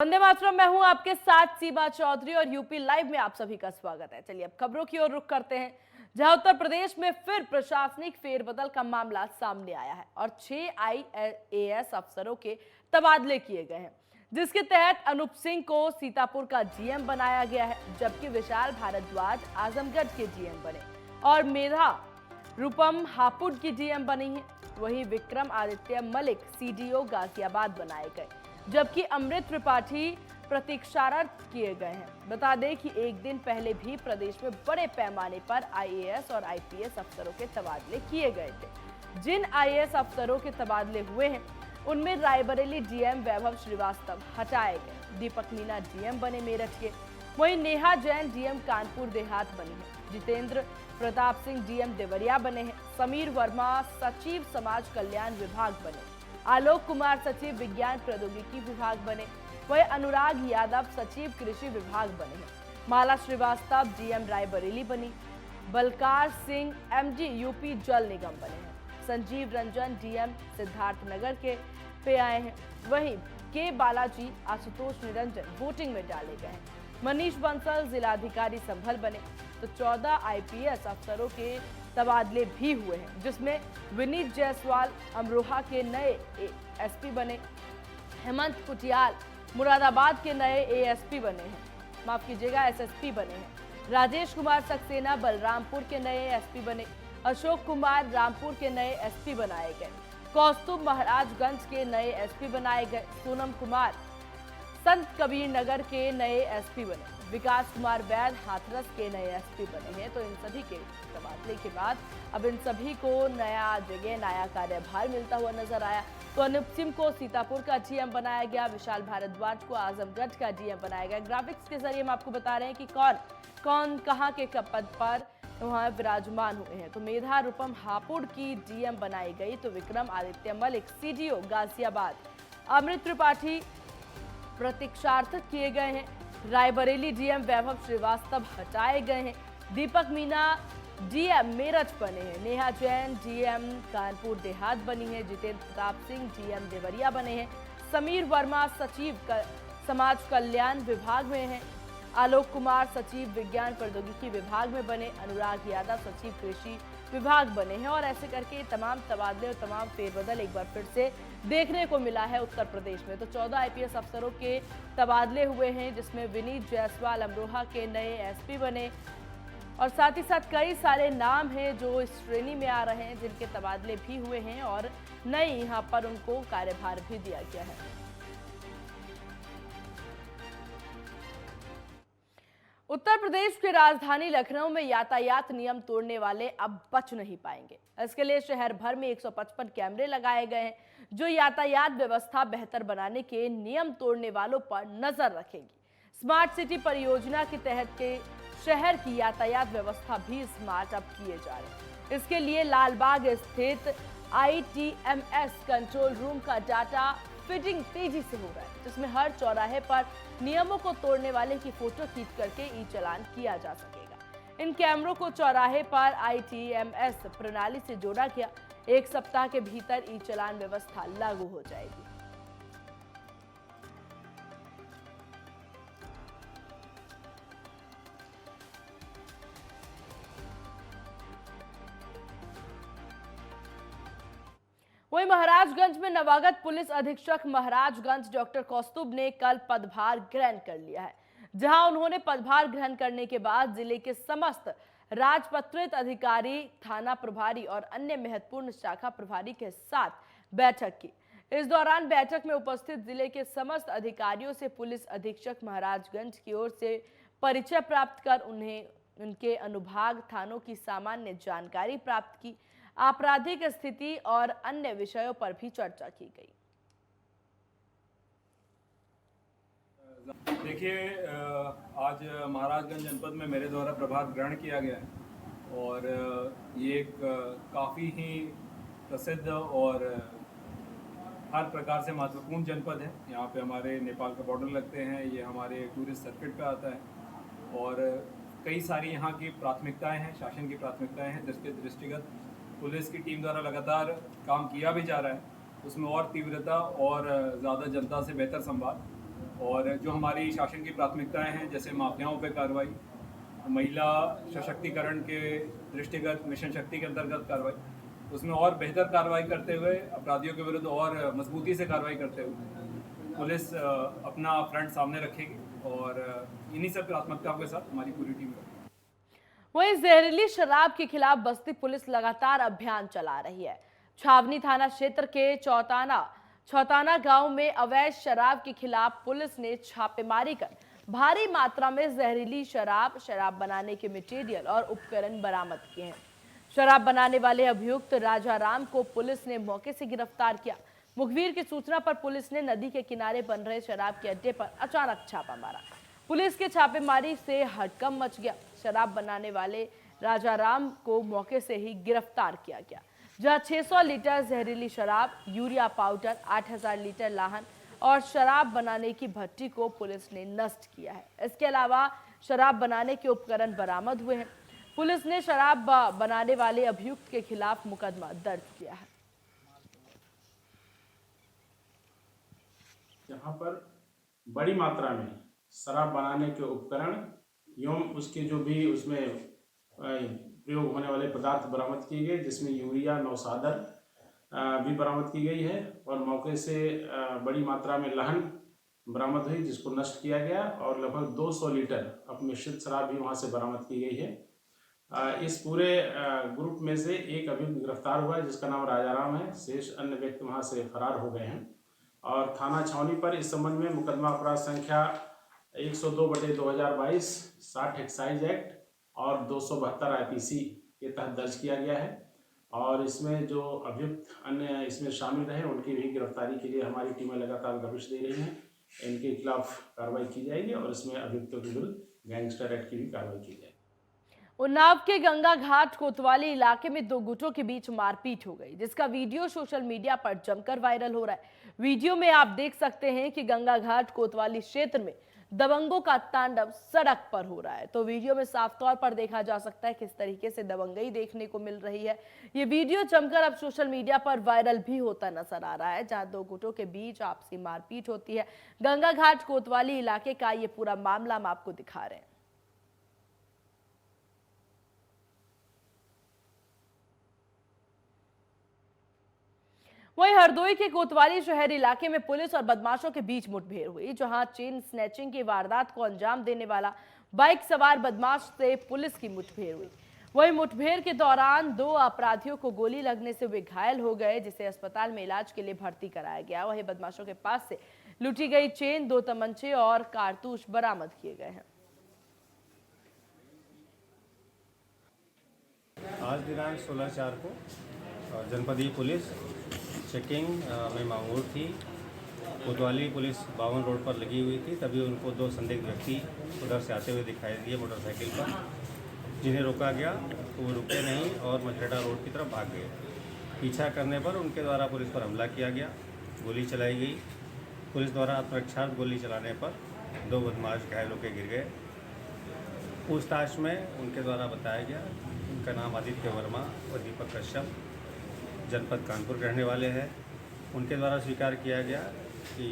वंदे मातरम। मैं हूं आपके साथ सीमा चौधरी और यूपी लाइव में आप सभी का स्वागत है। चलिए अब खबरों की ओर रुख करते हैं, जहां उत्तर प्रदेश में फिर प्रशासनिक फेरबदल का मामला सामने आया है और 6 आईएएस अफसरों के तबादले किए गए हैं, जिसके तहत अनूप सिंह को सीतापुर का जीएम बनाया गया है, जबकि विशाल भारद्वाज आजमगढ़ के जीएम बने और मेधा रूपम हापुड़ की जीएम बनी है। वहीं विक्रम आदित्य मलिक सीडीओ गाजियाबाद बनाए गए, जबकि अमृत त्रिपाठी प्रतीक्षारत किए गए हैं। बता दें कि एक दिन पहले भी प्रदेश में बड़े पैमाने पर आईएएस और आईपीएस अफसरों के तबादले किए गए थे। जिन आईएएस अफसरों के तबादले हुए हैं उनमें रायबरेली डीएम वैभव श्रीवास्तव हटाए गए, दीपक मीना डीएम बने मेरठ के, वहीं नेहा जैन डीएम कानपुर देहात बनी है, जितेंद्र प्रताप सिंह डीएम देवरिया बने हैं, समीर वर्मा सचिव समाज कल्याण विभाग बने, आलोक कुमार सचिव विज्ञान प्रौद्योगिकी विभाग बने, वही अनुराग यादव सचिव कृषि विभाग बने हैं, माला श्रीवास्तव डीएम रायबरेली बनी, बलकार सिंह एमडी यूपी जल निगम बने हैं, संजीव रंजन डीएम सिद्धार्थनगर के पे आए हैं, वहीं के बालाजी आशुतोष निरंजन वोटिंग में डाले गए हैं, मनीष बंसल जिलाधिकारी संभल बने। तो 14 आईपीएस अफसरों के तबादले भी हुए हैं, जिसमें विनीत जायसवाल अमरोहा के नए एसपी बने, हेमंत कुटियाल मुरादाबाद के नए एएसपी बने हैं, माफ कीजिएगा एसएसपी बने हैं, राजेश कुमार सक्सेना बलरामपुर के नए एसपी बने, अशोक कुमार रामपुर के नए एसपी बनाए गए, कौस्तुभ महाराजगंज के नए एसपी बनाए गए, सोनम कुमार संत कबीर नगर के नए एसपी बने, विकास कुमार वैद हाथरस के नए एसपी बने हैं। तो इन सभी के तबादले के बाद अब इन सभी को नया जगह नया कार्यभार मिलता हुआ नजर आया। तो अनूप सिंह को सीतापुर का जीएम बनाया गया, विशाल भारद्वाज को आजमगढ़ का जीएम बनाया गया। ग्राफिक्स के जरिए हम आपको बता रहे हैं कि कौन कौन कहां के पद पर वहां विराजमान हुए हैं। तो मेधा रूपम हापुड़ की डीएम बनाई गई, तो विक्रम आदित्य मलिक सीडीओ गाजियाबाद, अमृत त्रिपाठी प्रतीक्षार्थ किए गए हैं, रायबरेली डीएम वैभव श्रीवास्तव हटाए गए हैं, दीपक मीना डीएम मेरठ बने हैं, नेहा जैन डीएम कानपुर देहात बनी है, जितेंद्र प्रताप सिंह डीएम देवरिया बने हैं, समीर वर्मा सचिव समाज कल्याण विभाग में हैं, आलोक कुमार सचिव विज्ञान प्रौद्योगिकी विभाग में बने, अनुराग यादव सचिव कृषि विभाग बने हैं। और ऐसे करके तमाम तबादले और तमाम फेरबदल एक बार फिर से देखने को मिला है उत्तर प्रदेश में। तो 14 आईपीएस अफसरों के तबादले हुए हैं, जिसमें विनीत जायसवाल अमरोहा के नए एसपी बने और साथ ही साथ कई सारे नाम हैं जो इस श्रेणी में आ रहे हैं, जिनके तबादले भी हुए हैं और नई यहाँ पर उनको कार्यभार भी दिया गया है। उत्तर प्रदेश की राजधानी लखनऊ में यातायात नियम तोड़ने वाले अब बच नहीं पाएंगे। इसके लिए शहर भर में 155 कैमरे लगाए गए हैं, जो यातायात व्यवस्था बेहतर बनाने के नियम तोड़ने वालों पर नजर रखेगी। स्मार्ट सिटी परियोजना के तहत के शहर की यातायात व्यवस्था भी स्मार्ट अप किए जा रहे हैं। इसके लिए लालबाग स्थित आईटीएमएस कंट्रोल रूम का डाटा फिटिंग तेजी से हो रहा है, जिसमें हर चौराहे पर नियमों को तोड़ने वाले की फोटो खींच करके ई चालान किया जा सकेगा। इन कैमरों को चौराहे पर आईटीएमएस प्रणाली से जोड़ा गया, एक सप्ताह के भीतर ई चालान व्यवस्था लागू हो जाएगी। वहीं महाराजगंज में नवागत पुलिस अधीक्षक महाराजगंज डॉक्टर कौस्तुभ ने कल पदभार ग्रहण कर लिया है, जहां उन्होंने पदभार ग्रहण करने के बाद जिले के समस्त राजपत्रित अधिकारी, थाना प्रभारी और अन्य महत्वपूर्ण शाखा प्रभारी के साथ बैठक की। इस दौरान बैठक में उपस्थित जिले के समस्त अधिकारियों से पुलिस अधीक्षक महाराजगंज की ओर से परिचय प्राप्त कर उन्हें उनके अनुभाग थानों की सामान्य जानकारी प्राप्त की, आपराधिक स्थिति और अन्य विषयों पर भी चर्चा की गई। देखिए, आज महाराजगंज जनपद में मेरे द्वारा प्रभार ग्रहण किया गया है और ये एक काफ़ी ही प्रसिद्ध और हर प्रकार से महत्वपूर्ण जनपद है। यहाँ पे हमारे नेपाल का बॉर्डर लगते हैं, ये हमारे टूरिस्ट सर्किट पे आता है और कई सारी यहाँ की प्राथमिकताएं हैं, शासन की प्राथमिकताएं हैं, जिसके दृष्टिगत पुलिस की टीम द्वारा लगातार काम किया भी जा रहा है। उसमें और तीव्रता और ज़्यादा जनता से बेहतर संवाद और जो हमारी शासन की प्राथमिकताएं हैं, जैसे माफियाओं पे कार्रवाई, महिला सशक्तिकरण के दृष्टिगत मिशन शक्ति के अंतर्गत कार्रवाई, उसमें और बेहतर कार्रवाई करते हुए, अपराधियों के विरुद्ध और मजबूती से कार्रवाई करते हुए पुलिस अपना फ्रंट सामने रखेगी और इन्हीं सब प्राथमिकताओं के साथ हमारी पूरी टीम रहेगी। वहीं जहरीली शराब के खिलाफ बस्ती पुलिस लगातार अभियान चला रही है। छावनी थाना क्षेत्र के चौताना गांव में अवैध शराब के खिलाफ पुलिस ने छापेमारी कर भारी मात्रा में जहरीली शराब बनाने के मटेरियल और उपकरण बरामद किए हैं। शराब बनाने वाले अभियुक्त राजाराम को पुलिस ने मौके से गिरफ्तार किया। मुखबिर की सूचना पर पुलिस ने नदी के किनारे बन रहे शराब के अड्डे पर अचानक छापा मारा। पुलिस के छापेमारी से हड़कंप मच गया। शराब बनाने वाले राजाराम को मौके से ही गिरफ्तार किया गया, जहां 600 लीटर जहरीली शराब, यूरिया पाउडर, 8000 लीटर लाहन और शराब बनाने की भट्टी को पुलिस ने नष्ट किया है। इसके अलावा शराब बनाने के उपकरण बरामद हुए हैं। पुलिस ने शराब बनाने वाले अभियुक्त के खिलाफ मुकदमा दर्ज किया है। यहाँ पर बड़ी मात्रा में शराब बनाने के उपकरण एवं उसके जो भी उसमें प्रयोग होने वाले पदार्थ बरामद किए गए, जिसमें यूरिया 9 सादर भी बरामद की गई है और मौके से बड़ी मात्रा में लहन बरामद हुई, जिसको नष्ट किया गया और लगभग 200 लीटर अपमिश्रित शराब भी वहाँ से बरामद की गई है। इस पूरे ग्रुप में से एक अभियुक्त गिरफ्तार हुआ है, जिसका नाम राजाराम है। शेष अन्य व्यक्ति वहाँ से फरार हो गए हैं और थाना छावनी पर इस संबंध में मुकदमा अपराध संख्या 102/2022 60 एक्साइज एक्ट और 272 IPC के तहत दर्ज किया गया है और इसमें जो अभियुक्त अन्य इसमें शामिल रहे उनकी भी गिरफ्तारी के लिए हमारी टीमें लगातार दबिश दे रही हैं। इनके खिलाफ कार्रवाई की जाएगी और इसमें अभियुक्तों के विरुद्ध गैंगस्टर एक्ट की भी कार्रवाई की जाएगी। उन्नाव के गंगा घाट कोतवाली इलाके में दो गुटों के बीच मारपीट हो गई, जिसका वीडियो सोशल मीडिया पर जमकर वायरल हो रहा है। वीडियो में आप देख सकते हैं कि गंगा घाट कोतवाली क्षेत्र में दबंगों का तांडव सड़क पर हो रहा है। तो वीडियो में साफ तौर पर देखा जा सकता है किस तरीके से दबंगई देखने को मिल रही है। ये वीडियो जमकर अब सोशल मीडिया पर वायरल भी होता नजर आ रहा है, जहां दो गुटों के बीच आपसी मारपीट होती है। गंगा घाट कोतवाली इलाके का ये पूरा मामला हम आपको दिखा रहे हैं। वहीं हरदोई के कोतवाली शहर इलाके में पुलिस और बदमाशों के बीच मुठभेड़ हुई, जहां चेन स्नैचिंग की वारदात को अंजाम देने वाला बाइक सवार बदमाश से पुलिस की मुठभेड़ हुई। वहीं मुठभेड़ के दौरान दो अपराधियों को गोली लगने से वे घायल हो गए, जिसे अस्पताल में इलाज के लिए भर्ती कराया गया। वहीं बदमाशों के पास से लूटी गई चेन, 2 तमंचे और कारतूस बरामद किए गए हैं। आज दिनांक 16/4 को जनपदीय पुलिस चेकिंग में मांगूर थी। कोतवाली पुलिस 52 रोड पर लगी हुई थी, तभी उनको 2 संदिग्ध व्यक्ति उधर से आते हुए दिखाई दिए मोटरसाइकिल पर, जिन्हें रोका गया तो वो रुके नहीं और मझेड़ा रोड की तरफ भाग गए। पीछा करने पर उनके द्वारा पुलिस पर हमला किया गया, गोली चलाई गई। पुलिस द्वारा आत्मरक्षार्थ गोली चलाने पर 2 बदमाश घायल होकर गिर गए। पूछताछ में उनके द्वारा बताया गया उनका नाम आदित्य वर्मा और दीपक कश्यप जनपद कानपुर के रहने वाले हैं। उनके द्वारा स्वीकार किया गया कि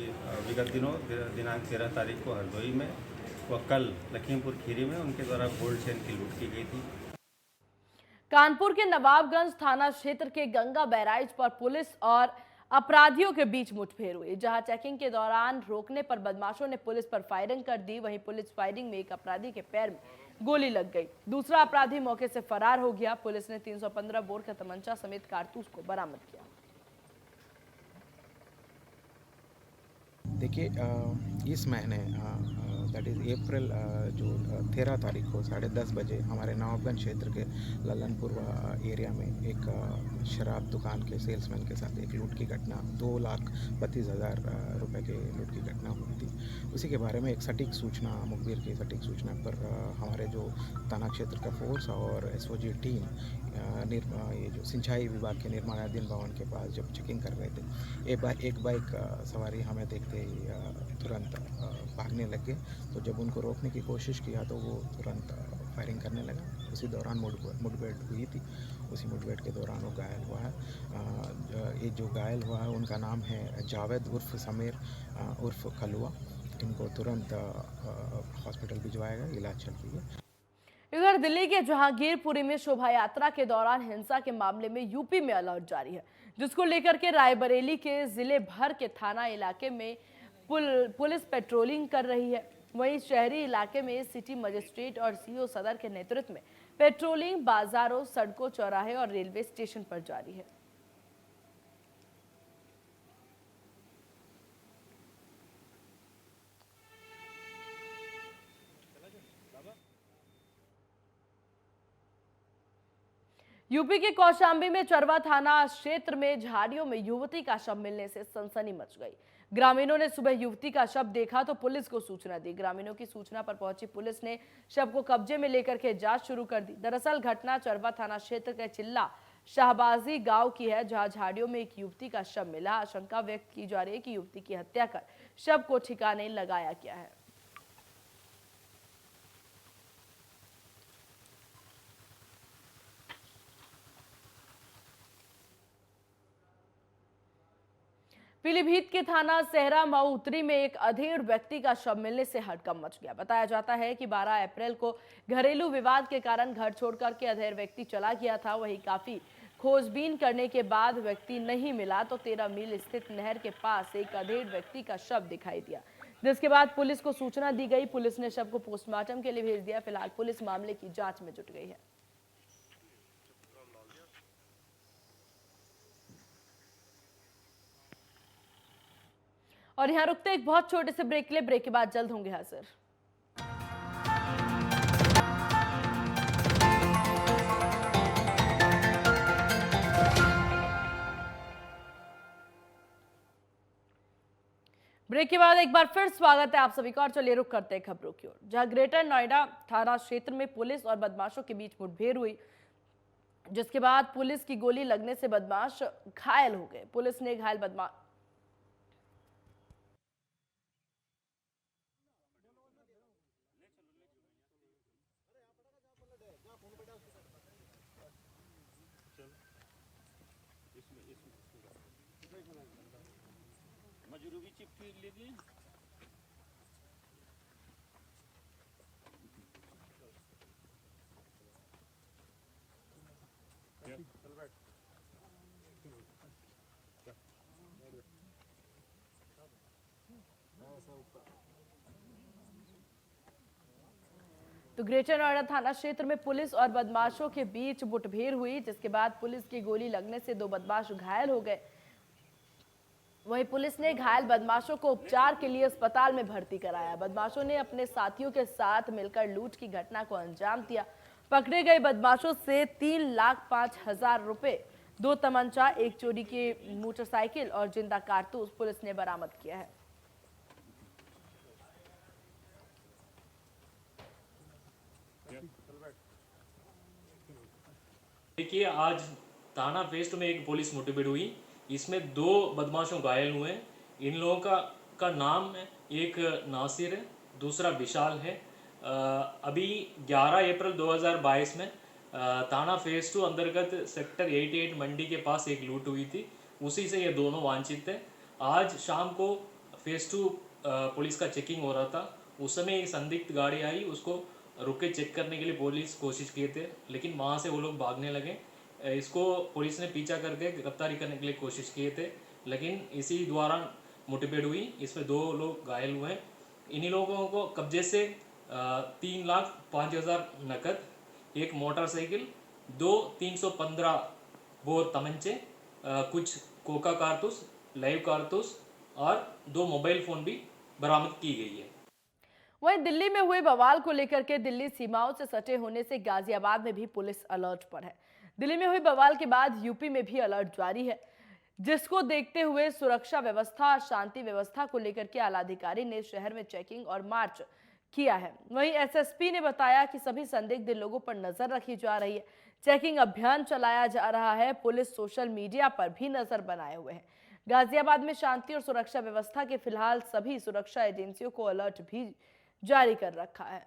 विगत दिनों दिनांक 13 तारीख को हरदोई में व कल लखीमपुर खीरी में उनके द्वारा गोल्ड चेन की लूट की गई थी। कानपुर के नवाबगंज थाना क्षेत्र के गंगा बैराज पर पुलिस और अपराधियों के बीच मुठभेड़ हुई, जहां चेकिंग के दौरान रोकने पर बदमाशों ने पुलिस पर फायरिंग कर दी। वहीं पुलिस फायरिंग में एक अपराधी के पैर में गोली लग गई, दूसरा अपराधी मौके से फरार हो गया। पुलिस ने 315 बोर का तमंचा समेत कारतूस को बरामद किया। देखिए, इस महीने दैट इज़ अप्रैल जो 13 तारीख को 10:30 बजे हमारे नवाबगंज क्षेत्र के ललनपुर एरिया में एक शराब दुकान के सेल्समैन के साथ एक लूट की घटना, 2,32,000 रुपए के लूट की घटना हुई थी। उसी के बारे में एक सटीक सूचना, मुखबिर की सटीक सूचना पर हमारे जो थाना क्षेत्र का फोर्स और SOG टीम ये जो सिंचाई विभाग के निर्माणाधीन भवन के पास जब चेकिंग कर रहे थे, एक बाइक सवारी हमें देखते ही तुरंत भागने लगे। तो जब उनको रोकने की कोशिश किया तो वो तुरंत फायरिंग करने लगा। उसी दौरान मुठभेड़ हुई थी। उसी मुठभेड़ के दौरान वो घायल हुआ है। ये जो घायल हुआ है उनका नाम है जावेद उर्फ समीर उर्फ खलुआ। इनको तुरंत हॉस्पिटल भिजवाया गया, इलाज चल रही है। इधर दिल्ली के जहांगीरपुरी में शोभा यात्रा के दौरान हिंसा के मामले में यूपी में अलर्ट जारी है, जिसको लेकर के रायबरेली के जिले भर के थाना इलाके में पुलिस पेट्रोलिंग कर रही है। वहीं शहरी इलाके में सिटी मजिस्ट्रेट और सीओ सदर के नेतृत्व में पेट्रोलिंग बाजारों, सड़कों, चौराहे और रेलवे स्टेशन पर जारी है। यूपी के कौशाम्बी में चरवा थाना क्षेत्र में झाड़ियों में युवती का शव मिलने से सनसनी मच गई। ग्रामीणों ने सुबह युवती का शव देखा तो पुलिस को सूचना दी। ग्रामीणों की सूचना पर पहुंची पुलिस ने शव को कब्जे में लेकर के जांच शुरू कर दी। दरअसल घटना चरवा थाना क्षेत्र के चिल्ला शाहबाजी गांव की है, जहां झाड़ियों में एक युवती का शव मिला। आशंका व्यक्त की जा रही है कि युवती की हत्या कर शव को ठिकाने लगाया गया है। पीलीभीत के थाना सहरा मऊतरी में एक अधेड़ व्यक्ति का शव मिलने से हड़कंप मच गया। बताया जाता है कि 12 अप्रैल को घरेलू विवाद के कारण घर छोड़कर के अधेड़ व्यक्ति चला गया था। वहीं काफी खोजबीन करने के बाद व्यक्ति नहीं मिला तो 13 मील स्थित नहर के पास एक अधेड़ व्यक्ति का शव दिखाई दिया, जिसके बाद पुलिस को सूचना दी गई। पुलिस ने शव को पोस्टमार्टम के लिए भेज दिया। फिलहाल पुलिस मामले की जांच में जुट गई है। और यहाँ रुकते एक बहुत छोटे से ब्रेक के लिए। ब्रेक के बाद जल्द होंगे हाजिर। ब्रेक के बाद एक बार फिर स्वागत है आप सभी का। और चलिए रुक करते हैं खबरों की ओर, जहां ग्रेटर नोएडा थाना क्षेत्र में पुलिस और बदमाशों के बीच मुठभेड़ हुई, जिसके बाद पुलिस की गोली लगने से बदमाश घायल हो गए। पुलिस ने घायल बदमाश तो ग्रेटर नोएडा थाना क्षेत्र में पुलिस और बदमाशों के बीच मुठभेड़ हुई, जिसके बाद पुलिस की गोली लगने से 2 बदमाश घायल हो गए। वहीं पुलिस ने घायल बदमाशों को उपचार के लिए अस्पताल में भर्ती कराया। बदमाशों ने अपने साथियों के साथ मिलकर लूट की घटना को अंजाम दिया। पकड़े गए बदमाशों से 3,05,000 रुपए, 2 तमंचा, 1 चोरी की मोटरसाइकिल और जिंदा कारतूस पुलिस ने बरामद किया है। देखिए, आज थाना फेस्ट में एक पुलिस मुठभेड़ हुई। इसमें 2 बदमाशों घायल हुए। इन लोगों का नाम है, एक नासिर है, दूसरा विशाल है। अभी 11 अप्रैल 2022 में थाना फेज 2 अंतर्गत सेक्टर 88 मंडी के पास एक लूट हुई थी। उसी से ये दोनों वांछित थे। आज शाम को फेज 2 पुलिस का चेकिंग हो रहा था। उस समय एक संदिग्ध गाड़ी आई, उसको रुक के चेक करने के लिए पुलिस कोशिश किए थे, लेकिन वहाँ से वो लोग भागने लगे। इसको पुलिस ने पीछा करके गिरफ्तारी करने के लिए कोशिश किए थे, लेकिन इसी दौरान मुठभेड़ हुई। इसमें 2 लोग घायल हुए। इन्हीं लोगों को कब्जे से 3,05,000 नकद, 1 मोटरसाइकिल, 2 315 बोर तमंचे, कुछ कोका कारतूस, लाइव कारतूस और 2 मोबाइल फ़ोन भी बरामद की गई है। वहीं दिल्ली में हुए बवाल को लेकर के दिल्ली सीमाओं से सटे होने से गाजियाबाद में भी पुलिस अलर्ट पर है। दिल्ली में हुई बवाल के बाद यूपी में भी अलर्ट जारी है, जिसको देखते हुए सुरक्षा व्यवस्था और शांति व्यवस्था को लेकर के आलाधिकारी ने शहर में चेकिंग और मार्च किया है। वहीं एसएसपी ने बताया कि सभी संदिग्ध लोगों पर नजर रखी जा रही है। चेकिंग अभियान चलाया जा रहा है। पुलिस सोशल मीडिया पर भी नजर बनाए हुए है। गाजियाबाद में शांति और सुरक्षा व्यवस्था के फिलहाल सभी सुरक्षा एजेंसियों को अलर्ट भी जारी कर रखा है।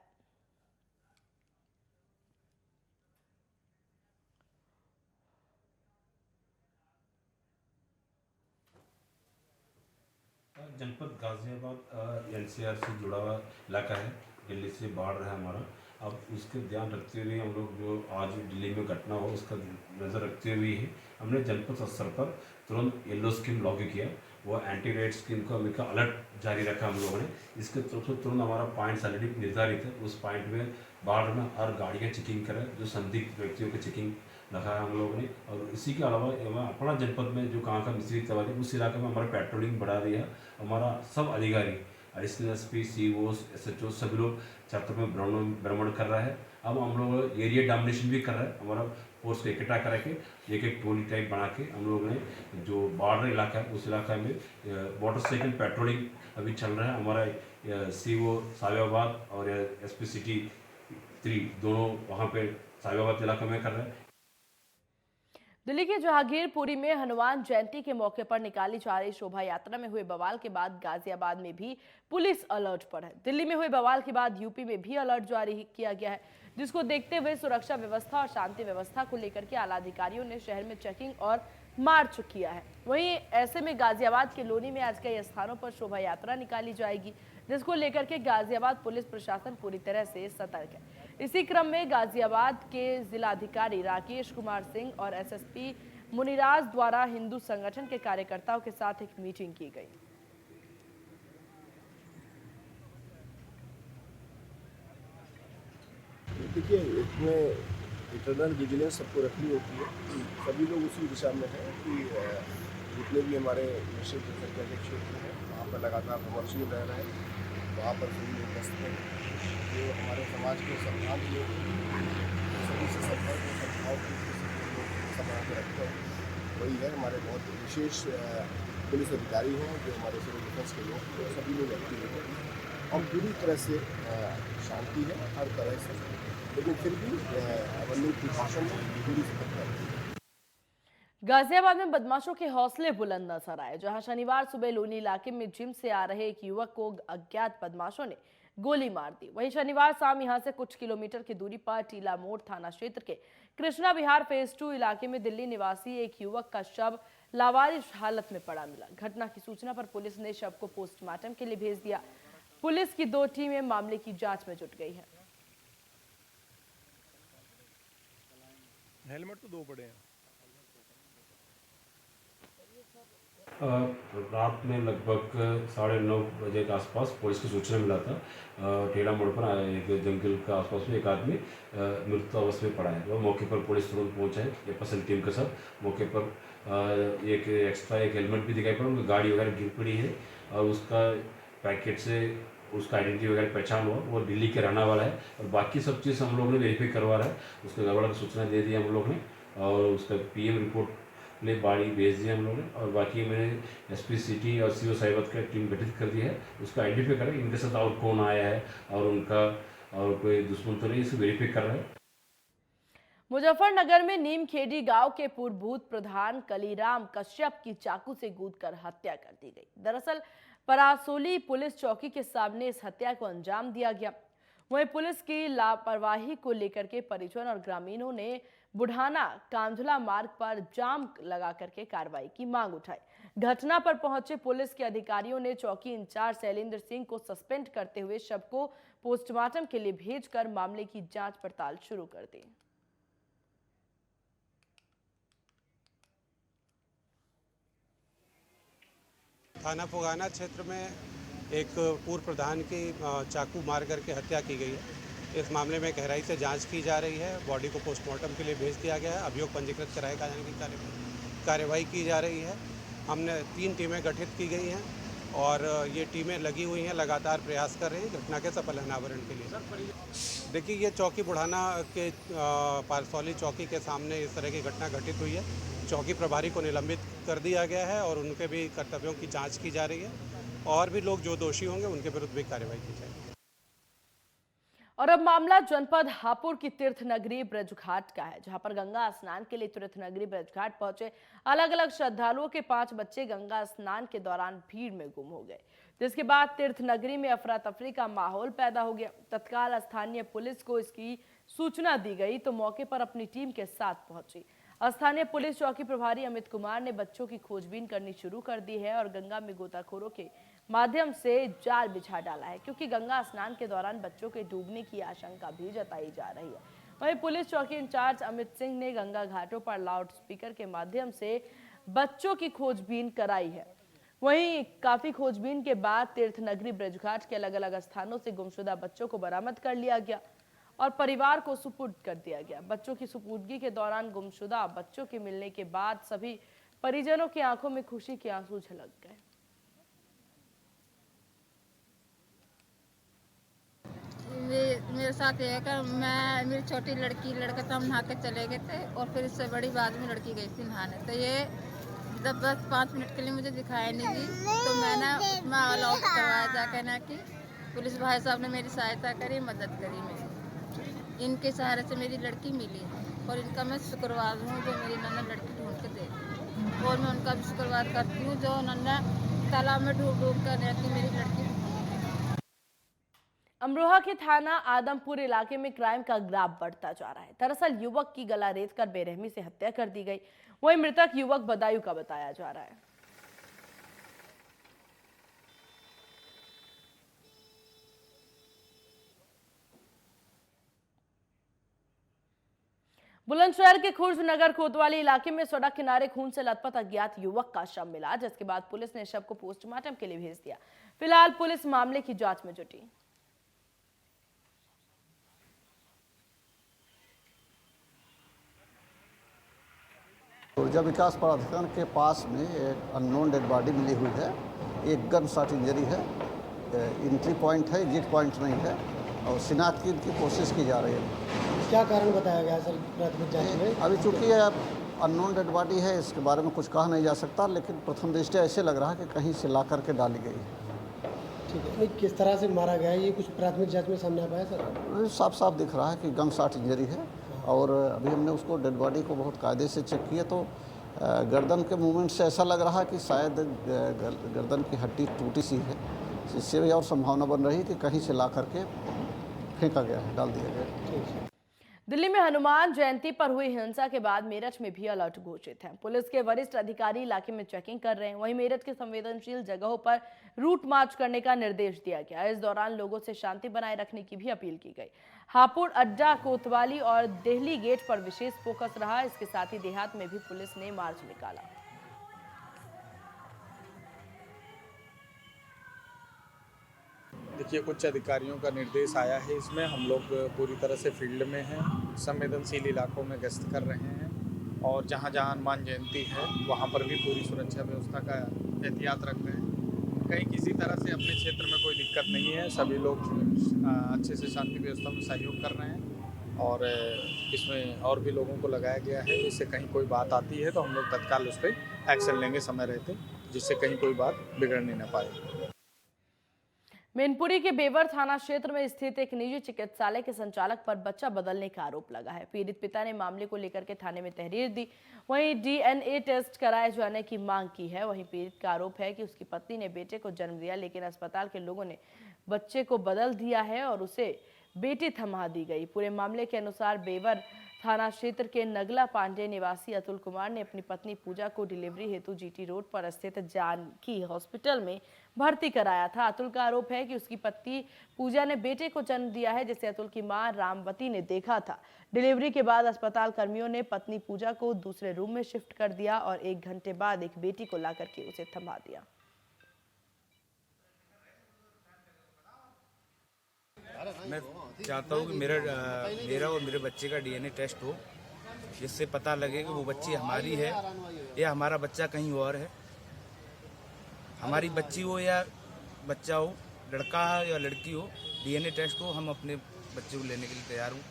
जनपद गाजियाबाद एनसीआर से जुड़ा हुआ इलाका है, दिल्ली से बाढ़ है हमारा। अब उसके ध्यान रखते हुए हम लोग जो आज दिल्ली में घटना हो उसका नज़र रखते हुए ही हमने जनपद स्तर पर तुरंत येलो स्कीम लागू किया। वो एंटी रेड स्कीम का हमें अलर्ट जारी रखा हम लोगों ने। इसके तरफ से तुरंत हमारा पॉइंट्स ऑलरेडी निर्धारित है। उस पॉइंट में बाढ़ में हर गाड़ियाँ चेकिंग करें, जो संदिग्ध व्यक्तियों की चेकिंग रखा है हम लोगों ने। और इसी के अलावा अपना जनपद में जो कहाँ का मिश्रित तवारी उस इलाके में हमारा पेट्रोलिंग बढ़ा दिया। हमारा सब अधिकारी एडिशनल एसपी, सीओ, एसएचओ सभी लोग क्षेत्र में भ्रमण कर रहा है। अब हम लोग एरिया डोमिनेशन भी कर रहे हैं। हमारा फोर्स को इकट्ठा करा के एक टोली टाइप बना के हम लोगों ने जो बॉर्डर इलाका है उस इलाका में मोटरसाइकिल पेट्रोलिंग अभी चल रहा है। हमारा सीओ साहिबाबाद और एसपी सिटी 3 दोनों वहाँ पे साहिबाबाद इलाके में कर रहे हैं। दिल्ली के जहांगीरपुरी में हनुमान जयंती के मौके पर निकाली जा रही शोभा यात्रा में हुए बवाल के बाद गाजियाबाद में भी पुलिस अलर्ट पर है। दिल्ली में हुए बवाल के बाद यूपी में भी अलर्ट जारी किया गया है, जिसको देखते हुए सुरक्षा व्यवस्था और शांति व्यवस्था को लेकर के आला अधिकारियों ने शहर में चेकिंग और मार्च किया है। वहीं ऐसे में गाजियाबाद के लोनी में आज कई स्थानों पर शोभा यात्रा निकाली जाएगी, जिसको लेकर के गाजियाबाद पुलिस प्रशासन पूरी तरह से सतर्क है। इसी क्रम में गाजियाबाद के जिलाधिकारी राकेश कुमार सिंह और एसएसपी मुनिराज द्वारा हिंदू संगठन के कार्यकर्ताओं के साथ एक मीटिंग की गई। देखिए, इसमें इंटरनल विजिलेंस सबको रखनी होती है। सभी लोग उसी दिशा में हैं कि जितने भी हमारे निश्चित संख्या के क्षेत्र हैं वहाँ पर लगातार कमर्शियल रह रहे हैं, वहाँ पर सभी लोग व्यस्त हैं। जो हमारे समाज के सम्मान लोग सभी से संपर्क और सद्भाव की बना के रखते हैं, वही है। हमारे बहुत विशेष पुलिस अधिकारी हैं जो हमारे सिविल डिफेंस के लोग, तो सभी लोग एक्टिव हैं और पूरी तरह से शांति है हर तरह से, लेकिन फिर भी अवन्यू प्रशासन में पूरी सतर्कता है। गाजियाबाद में बदमाशों के हौसले बुलंद नजर आए, जहां शनिवार सुबह लोनी इलाके में जिम से आ रहे एक युवक को अज्ञात बदमाशों ने गोली मार दी। वहीं शनिवार शाम यहां से कुछ किलोमीटर की दूरी पर टीला मोड़ थाना क्षेत्र के कृष्णा विहार फेज 2 इलाके में दिल्ली निवासी एक युवक का शव लावारिस हालत में पड़ा मिला। घटना की सूचना पर पुलिस ने शव को पोस्टमार्टम के लिए भेज दिया। पुलिस की 2 टीमें मामले की जांच में जुट गई है। हेलमेट तो 2 पड़े हैं। रात में लगभग 9:30 बजे के आसपास पुलिस को सूचना मिला था। टेढ़ा मोड़ पर एक जंगल के आसपास में एक आदमी मृत अवस्था में पड़ा है। वो मौके पर पुलिस तुरंत पहुंचा है एफएसएल टीम के साथ। मौके पर एक एक्स्ट्रा एक हेलमेट भी दिखाई पड़ा, उनकी गाड़ी वगैरह गिर पड़ी है और उसका पैकेट से उसका आइडेंटिटी वगैरह पहचान हुआ, वो दिल्ली के रहने वाला है। और बाकी सब चीज़ हम लोग ने वेरीफाई करवा रहा है। उसके गड़बड़ की सूचना दे दी हम लोग ने और उसका पीएम रिपोर्ट ने बाड़ी भेज दिया हम लोगों ने। और बाकी मैंने एसपी सिटी और सीओ साहिबाबाद का टीम गठित कर दी है, उसका आइडेंटिफाई करें इनके साथ और कौन आया है और उनका और कोई दुश्मन तो नहीं, इसे वेरीफाई कर रहे हैं। मुजफ्फरनगर में नीमखेड़ी गांव के पूर्व बूथ प्रधान कलीराम कश्यप की चाकू से गूंथकर हत्या कर दी गई। दरअसल परासोली पुलिस चौकी के सामने इस हत्या को अंजाम दिया गया। वहीं पुलिस की लापरवाही को लेकर के परिजन और ग्रामीणों ने बुढ़ाना कांझला मार्ग पर जाम लगा करके कार्रवाई की मांग उठाई। घटना पर पहुंचे पुलिस के अधिकारियों ने चौकी इंचार्ज शैलेंद्र सिंह को सस्पेंड करते हुए शव को पोस्टमार्टम के लिए भेजकर मामले की जांच पड़ताल शुरू कर दी। थाना फुगाना क्षेत्र में एक पूर्व प्रधान की चाकू मार करके हत्या की गई है। इस मामले में गहराई से जांच की जा रही है। बॉडी को पोस्टमार्टम के लिए भेज दिया गया है। अभियोग पंजीकृत कराए जाने की कार्यवाही की जा रही है। हमने 3 टीमें गठित की गई हैं और ये टीमें लगी हुई हैं, लगातार प्रयास कर रही हैं घटना के सफल अनावरण के लिए। देखिए, ये चौकी बुढ़ाना के पारसौली चौकी के सामने इस तरह की घटना घटित हुई है। चौकी प्रभारी को निलंबित कर दिया गया है और उनके भी कर्तव्यों की जांच की जा रही है और भी लोग जो दोषी होंगे उनके विरुद्ध भी कार्रवाई की जाएगी। और अब मामला जनपद हापुड़ की तीर्थ नगरी ब्रजघाट का है, जहां पर गंगा स्नान के लिए तीर्थ नगरी ब्रजघाट पहुंचे अलग अलग श्रद्धालुओं के 5 बच्चे गंगा स्नान के दौरान भीड़ में गुम हो गए, जिसके बाद तीर्थ नगरी में अफरा तफरी का माहौल पैदा हो गया। तत्काल स्थानीय पुलिस को इसकी सूचना दी गई तो मौके पर अपनी टीम के साथ पहुंची। स्थानीय पुलिस चौकी प्रभारी अमित कुमार ने बच्चों की खोजबीन करनी शुरू कर दी है और गंगा में गोताखोरों के माध्यम से जाल बिछा डाला है, क्योंकि गंगा स्नान के दौरान बच्चों के डूबने की आशंका भी जताई जा रही है। वहीं पुलिस चौकी इंचार्ज अमित सिंह ने गंगा घाटों पर लाउड स्पीकर के माध्यम से बच्चों की खोजबीन कराई है। वहीं काफी खोजबीन के बाद तीर्थ नगरी ब्रजघाट के अलग अलग स्थानों से गुमशुदा बच्चों को बरामद कर लिया गया और परिवार को सुपुर्द कर दिया गया। बच्चों की सुपुर्दगी के दौरान गुमशुदा बच्चों के मिलने के बाद सभी परिजनों की आंखों में खुशी के आंसू झलक गए। मेरे साथ ये है कि मेरी छोटी लड़का तो हम नहा के चले गए थे और फिर इससे बड़ी बाद में लड़की गई थी नहाने, तो ये जब बस 5 मिनट के लिए मुझे दिखाई नहीं दी तो मैंने उसमें ऑल आउट करवाया जाकर ना कि पुलिस भाई साहब ने मेरी सहायता करी, मदद करी मेरी। इनके सहारे से मेरी लड़की मिली और इनका मैं शुक्रवार हूँ जो मेरी नन्ना लड़की ढूंढ के दे, और मैं उनका भी शुक्रवार करती हूँ जो नन्ना तालाब में डूब कर रहती मेरी लड़की। अमरोहा के थाना आदमपुर इलाके में क्राइम का ग्राफ बढ़ता जा रहा है। दरअसल युवक की गला रेत कर बेरहमी से हत्या कर दी गई। वहीं मृतक युवक बदायूं का बताया जा रहा है। बुलंदशहर के खुर्ज नगर कोतवाली इलाके में सड़क किनारे खून से लथपथ अज्ञात युवक का शव मिला, जिसके बाद पुलिस ने शव को पोस्टमार्टम के लिए भेज दिया। फिलहाल पुलिस मामले की जांच में जुटी। ऊर्जा विकास प्राधिकरण के पास में एक अननोन डेड बॉडी मिली हुई है। एक गन शॉट इंजरी है, एंट्री पॉइंट है, एग्जिट पॉइंट नहीं है और शिनाख्त की कोशिश की जा रही है। क्या कारण बताया गया सर प्राथमिक जांच में? अभी चूँकि अननोन डेड बॉडी है, इसके बारे में कुछ कहा नहीं जा सकता, लेकिन प्रथम दृष्टया ऐसे लग रहा है कि कहीं से ला करके डाली गई है। ठीक है, किस तरह से मारा गया है ये कुछ प्राथमिक जांच में सामने आ पाया सर? साफ साफ दिख रहा है कि गन शॉट इंजरी है और अभी हमने उसको डेड बॉडी को बहुत कायदे से चेक किया तो गर्दन के मूवमेंट से ऐसा लग रहा है कि शायद गर्दन की हड्डी टूटी सी है। इससे भी और संभावना बन रही है कि कहीं से ला करके फेंका गया है, डाल दिया गया। दिल्ली में हनुमान जयंती पर हुई हिंसा के बाद मेरठ में भी अलर्ट घोषित है। पुलिस के वरिष्ठ अधिकारी इलाके में चेकिंग कर रहे हैं। वहीं मेरठ के संवेदनशील जगहों पर रूट मार्च करने का निर्देश दिया गया। इस दौरान लोगों से शांति बनाए रखने की भी अपील की गई। हापुड़ अड्डा, कोतवाली और देहली गेट पर विशेष फोकस रहा। इसके साथ ही देहात में भी पुलिस ने मार्च निकाला। देखिए, कुछ अधिकारियों का निर्देश आया है, इसमें हम लोग पूरी तरह से फील्ड में हैं, संवेदनशील इलाकों में गश्त कर रहे हैं और जहां जहां हनुमान जयंती है वहां पर भी पूरी सुरक्षा व्यवस्था का एहतियात रख रहे हैं। कहीं किसी तरह से अपने क्षेत्र में कोई दिक्कत नहीं है, सभी लोग अच्छे से शांति व्यवस्था में सहयोग कर रहे हैं और इसमें और भी लोगों को लगाया गया है। इससे कहीं कोई बात आती है तो हम लोग तत्काल उस पर एक्शन लेंगे समय रहते, जिससे कहीं कोई बात बिगड़ने न पाए। मैनपुरी के बेवर थाना क्षेत्र में स्थित एक निजी चिकित्सालय के संचालक पर बच्चा बदलने का आरोप लगा है। पीड़ित पिता ने मामले को लेकर के थाने में तहरीर दी। वहीं डीएनए टेस्ट कराए जाने की मांग की है। वहीं पीड़ित का आरोप है कि उसकी पत्नी ने बेटे को जन्म दिया, लेकिन अस्पताल के लोगों ने बच्चे को बदल दिया है और उसे बेटी थमा दी गई। पूरे मामले के अनुसार बेवर थाना क्षेत्र के नगला पांडे निवासी अतुल कुमार ने अपनी पत्नी पूजा को डिलीवरी हेतु जीटी रोड पर स्थित जानकी हॉस्पिटल में भर्ती कराया था। अतुल का आरोप है कि उसकी पत्नी पूजा ने बेटे को जन्म दिया है, जिसे अतुल की मां रामवती ने देखा था। डिलीवरी के बाद अस्पताल कर्मियों ने पत्नी पूजा को दूसरे रूम में शिफ्ट कर दिया और 1 घंटे बाद एक बेटी को ला करके उसे थमा दिया। मैं चाहता हूँ कि मेरा और मेरे बच्चे का डीएनए टेस्ट हो, जिससे पता लगे कि वो बच्ची हमारी है या हमारा बच्चा कहीं और है। हमारी बच्ची हो या बच्चा हो, लड़का हो या लड़की हो, डीएनए टेस्ट हो, हम अपने बच्चे को लेने के लिए तैयार हूँ।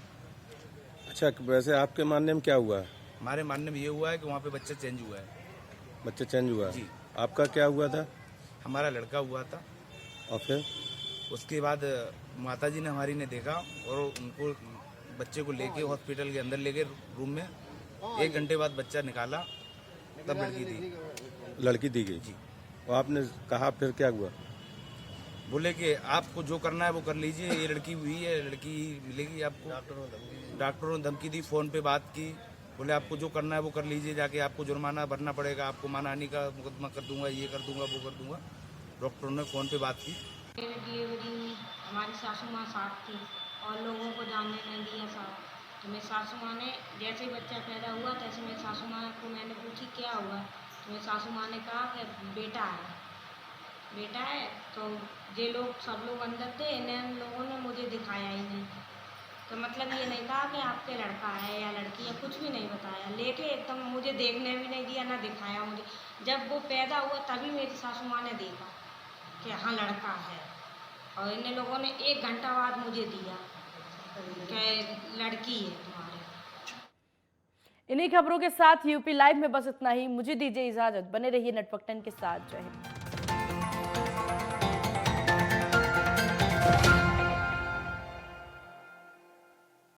अच्छा, वैसे आपके मानने में क्या हुआ है? हमारे मानने में ये हुआ है कि वहाँ पे बच्चा चेंज हुआ है। बच्चा चेंज हुआ है? जी। आपका क्या हुआ था? हमारा लड़का हुआ था। और फिर उसके बाद माताजी ने हमारी ने देखा और उनको बच्चे को लेके हॉस्पिटल के अंदर लेके रूम में 1 घंटे बाद बच्चा निकाला, तब लड़की दी गई। जी। और आपने कहा फिर क्या हुआ? बोले कि आपको जो करना है वो कर लीजिए, ये लड़की हुई है, लड़की मिलेगी आपको। डॉक्टरों ने धमकी दी, फोन पे बात की, बोले आपको जो करना है वो कर लीजिए, जाके आपको जुर्माना भरना पड़ेगा, आपको मानहानि का मुकदमा कर दूंगा, ये कर दूंगा, वो कर दूंगा। डॉक्टरों ने फ़ोन पे बात की। डिलीवरी हमारी सासू माँ साथ थी और लोगों को जानने नहीं दिया साथ। तो मेरी सासू माँ ने जैसे ही बच्चा पैदा हुआ तैसे मेरी सासू माँ को मैंने पूछी क्या हुआ, तो मेरी सासू माँ ने कहा कि बेटा है। तो ये लोग सब लोग अंदर थे, इन लोगों ने मुझे दिखाया ही नहीं। तो मतलब ये नहीं कहा कि आपके लड़का है या लड़की है, कुछ भी नहीं बताया। लेके एकदम मुझे देखने भी नहीं दिया, ना दिखाया मुझे। जब वो पैदा हुआ तभी मेरी सासू माँ ने देखा कि हाँ लड़का है, और इन लोगों ने 1 घंटा बाद मुझे दिया कि लड़की है तुम्हारे। इन्हीं खबरों के साथ यूपी लाइव में बस इतना ही। मुझे दीजिए इजाजत, बने रहिए नेटवर्क 10 के साथ। जय हिंद।